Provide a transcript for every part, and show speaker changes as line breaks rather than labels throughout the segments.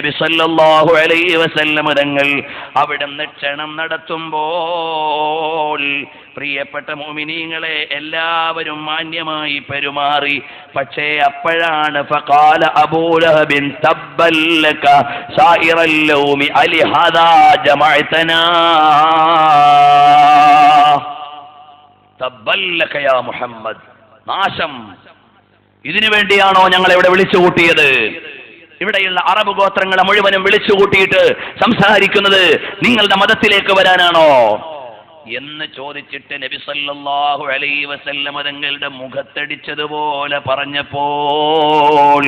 നബി സല്ലല്ലാഹു അലൈഹി വസല്ലം തങ്ങൾ അവിടുന്ന് ക്ഷണം നടത്തുമ്പോൾ പ്രിയപ്പെട്ട മുഅ്മിനീങ്ങളെ എല്ലാവരും മാന്യമായി പെരുമാറി. പക്ഷേ അപ്പോഴാണ് ഫഖാല അബൂ ലഹബിൻ തബ്ബൽ ലക സായിറൽ ലൗമി അലിഹാദാ ജമഅതനാ തബ്ബൽ ലക യാ മുഹമ്മദ്, നാശം, ഇതിനു വേണ്ടിയാണോ ഞങ്ങളെ ഇവിടെ വിളിച്ചു കൂട്ടിയത്? ഇവിടെയുള്ള അറബ് ഗോത്രങ്ങളെ മുഴുവനും വിളിച്ചു കൂട്ടിയിട്ട് സംസാരിക്കുന്നത് നിങ്ങളുടെ മതത്തിലേക്ക് വരാനാണോ എന്ന് ചോദിച്ചിട്ട് നബി സല്ലല്ലാഹു അലൈഹി വസല്ലം തങ്ങളുടെ മുഖത്തടിച്ചതുപോലെ പറഞ്ഞപ്പോൾ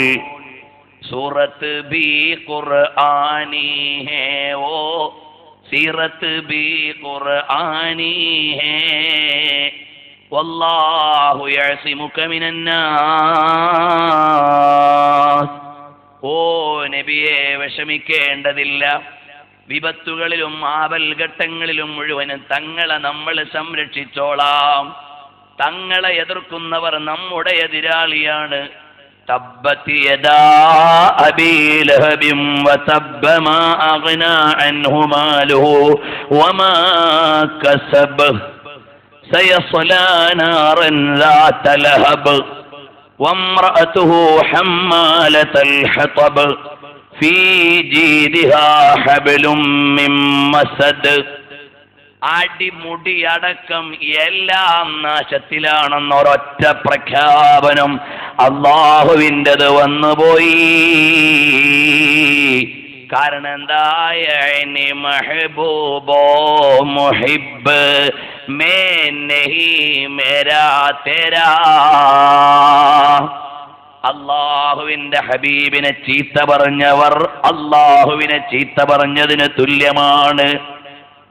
സൂറത്ത് ബി ഖുർആനി ഹേ ഓ സീറത്ത് ബി ഖുർആനി ഹേ വല്ലാഹു യഅസിമുക മിനന്നാസ്. ഓ നബിയെ, വിഷമിക്കേണ്ടതില്ല. വിപത്തുകളിലും ആപൽഘട്ടങ്ങളിലും മുഴുവനും തങ്ങളെ നമ്മൾ സംരക്ഷിച്ചോളാം. തങ്ങളെ എതിർക്കുന്നവർ നമ്മുടെ എതിരാളിയാണ്. തബ്ബത് യദാ അബീ ലഹബിൻ വതബ്ബ മാ അഗ്നാ അൻഹു മാലുഹു വമാ കസബ സയസ്ലാ നാറൻ ذات ലഹബ വംറഅതുഹു ഹമ്മാലതൽ ഹതബ് ഫീ ജീദിഹാ ഹബ്ലും മിൻ മസദ്. അടിമുടി അടക്കം എല്ലാം നാശത്തിലാണെന്നൊരൊറ്റ പ്രഖ്യാപനം അല്ലാഹുവിൻ്റെത് വന്നുപോയി. കാരണം എന്തായ മെഹബൂബോ മുഹിബ് മേ നഹി മേരാ തേരാ. അള്ളാഹുവിന്റെ ഹബീബിനെ ചീത്ത പറഞ്ഞവർ അള്ളാഹുവിനെ ചീത്ത പറഞ്ഞതിന് തുല്യമാണ്.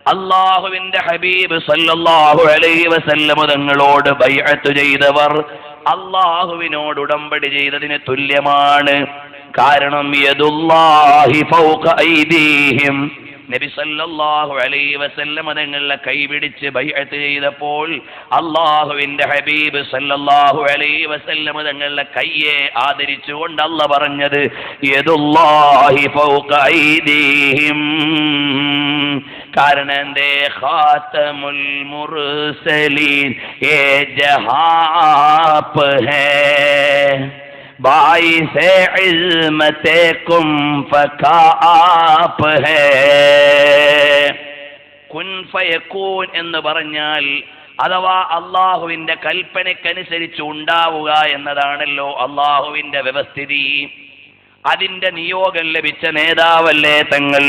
അള്ളാഹുവിന്റെ ഹബീബ് സല്ലല്ലാഹു അലൈഹി വസല്ലം തങ്ങളോട് ബൈഅത്ത് ചെയ്തവർ അള്ളാഹുവിനോട് ഉടമ്പടി ചെയ്തതിന് തുല്യമാണ്. കാരണം യദുല്ലാഹി ഫൗക ഐദീഹിം, നബി സല്ലല്ലാഹു അലൈഹി വസല്ലം തങ്ങളെ കൈപിടിച്ച് ബൈഅത്ത് ചെയ്തപ്പോൾ അള്ളാഹുവിന്റെ ഹബീബ് സല്ലല്ലാഹു അലൈഹി വസല്ലം തങ്ങളെ കയ്യെ ആദരിച്ചുകൊണ്ട് അല്ലാഹ് പറഞ്ഞത് യദുല്ലാഹി ഫൗക ഐദീഹിം. കാരണം എന്തേ? ഖാതമുൽ മുർസലീൻ യേ ജഹാപ് ഹേ ബായിസെ ഇൽമതേകും ഫകാപ് ഹേ. കുൻ ഫയകൂൻ എന്ന് പറഞ്ഞാൽ അഥവാ അള്ളാഹുവിന്റെ കൽപ്പനയ്ക്കനുസരിച്ച് ഉണ്ടാവുക എന്നതാണല്ലോ അള്ളാഹുവിന്റെ വ്യവസ്ഥിതി. അതിന്റെ നിയോഗം ലഭിച്ച നേതാവല്ലേ തങ്ങൾ.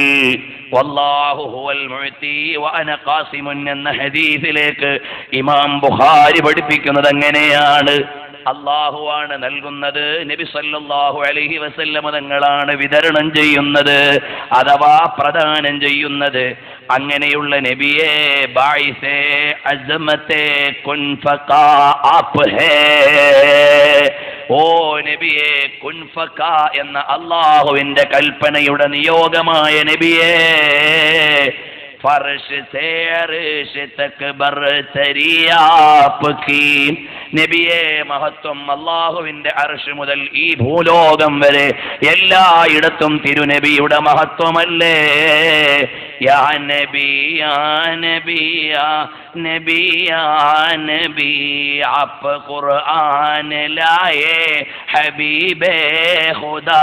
വല്ലാഹു ഹുവൽ മുഅ്തി വഅന ഖാസിമുൻ എന്ന ഹദീസിലേക്ക് ഇമാം ബുഖാരി പഠിപ്പിക്കുന്നത് അങ്ങനെയാണ്. അള്ളാഹുവാണ് നൽകുന്നത്, നബി സല്ലല്ലാഹു അലൈഹി വസല്ലം തങ്ങളാണ് വിതരണം ചെയ്യുന്നത് അഥവാ പ്രദാനം ചെയ്യുന്നത്. അങ്ങനെയുള്ള നബിയെ ബായിസേ അസ്മത്തെ കുൻ ഫകാ ആപ് ഹേ. ഓ നബിയെ, കുൻ ഫകാ എന്ന അള്ളാഹുവിന്റെ കൽപ്പനയുടെ നിയോഗമായ നബിയെ, ഫർശ് സേ അർശ് തക് ബർതരി ആപ്കി. നബിയെ, മഹത്വം അല്ലാഹുവിന്റെ അർശ് മുതൽ ഈ ഭൂലോകം വരെ എല്ലായിടത്തും തിരുനബിയുടെ മഹത്വമല്ലേ. യാ നബി യാ നബി യാ നബി യാ നബി ആപ് ഖുർആൻ ലായേ ഹബീബേ ഖുദാ.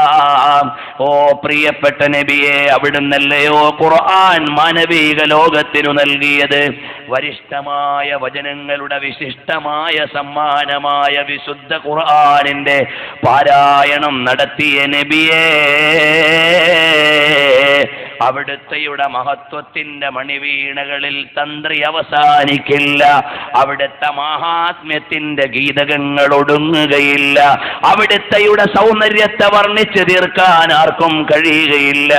ഓ പ്രിയപ്പെട്ട നബിയെ, അവിടുന്നല്ലയോ ഖുർആൻ മാനവിക ലോകത്തിനു നൽകിയത്. വരിഷ്ഠമായ വചനങ്ങളുടെ വിശിഷ്ടമായ സമ്മാനമായ വിശുദ്ധ ഖുർആനിന്റെ പാരായണം നടത്തിയ നബിയേ, അവിടുത്തെയുടെ മഹത്വത്തിന്റെ മണിവീണകളിൽ തന്ത്രി അവസാനിക്കില്ല. അവിടുത്തെ മഹാത്മ്യത്തിന്റെ ഗീതകങ്ങൾ ഒടുങ്ങുകയില്ല. അവിടുത്തെയുടെ സൗന്ദര്യത്തെ വർണ്ണിച്ച് തീർക്കാൻ ആർക്കും കഴിയുകയില്ല.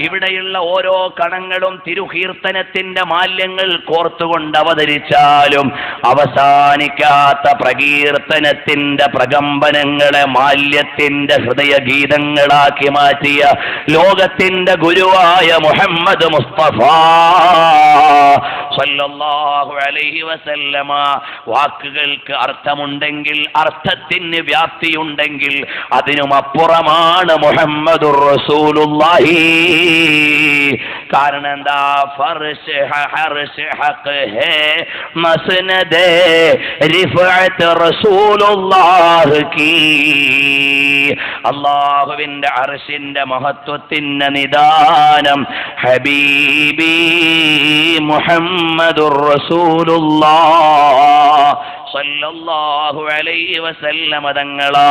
ഇവിടെയുള്ള ഓരോ കണങ്ങളും തിരുകീർത്തനത്തിന്റെ മാല്യങ്ങൾ കോർത്തുകൊണ്ട് അവതരിച്ചാലും അവസാനിക്കാത്ത പ്രകീർത്തനത്തിന്റെ പ്രകമ്പനങ്ങളെ മാല്യത്തിന്റെ ഹൃദയ ഗീതങ്ങളാക്കി മാറ്റിയ ലോകത്തിന്റെ ഗുരുവായ ഹബീബായ മുഹമ്മദ് മുസ്തഫ സല്ലല്ലാഹു അലൈഹി വസല്ലമ. വാക്കുകൾക്ക് അർത്ഥമുണ്ടെങ്കിൽ, അർത്ഥത്തിന് വ്യാപ്തിയുണ്ടെങ്കിൽ അതിനുമപ്പുറമാണ് മുഹമ്മദുർ റസൂലുള്ളാഹി. കാരണം എന്താ? ഫർശ് ഹർശ് ഹഖ് ഹേ മസ്നദേ റിഫഅത്ത് റസൂലുള്ളാഹി കീ. അല്ലാഹുവിന്റെ അർശിന്റെ മഹത്വത്തിന്റെ നിദാനം ഹബീബി മുഹമ്മദുർ റസൂലുള്ളാഹി സ്വല്ലല്ലാഹു അലൈഹി വസല്ലമ തങ്ങളാ.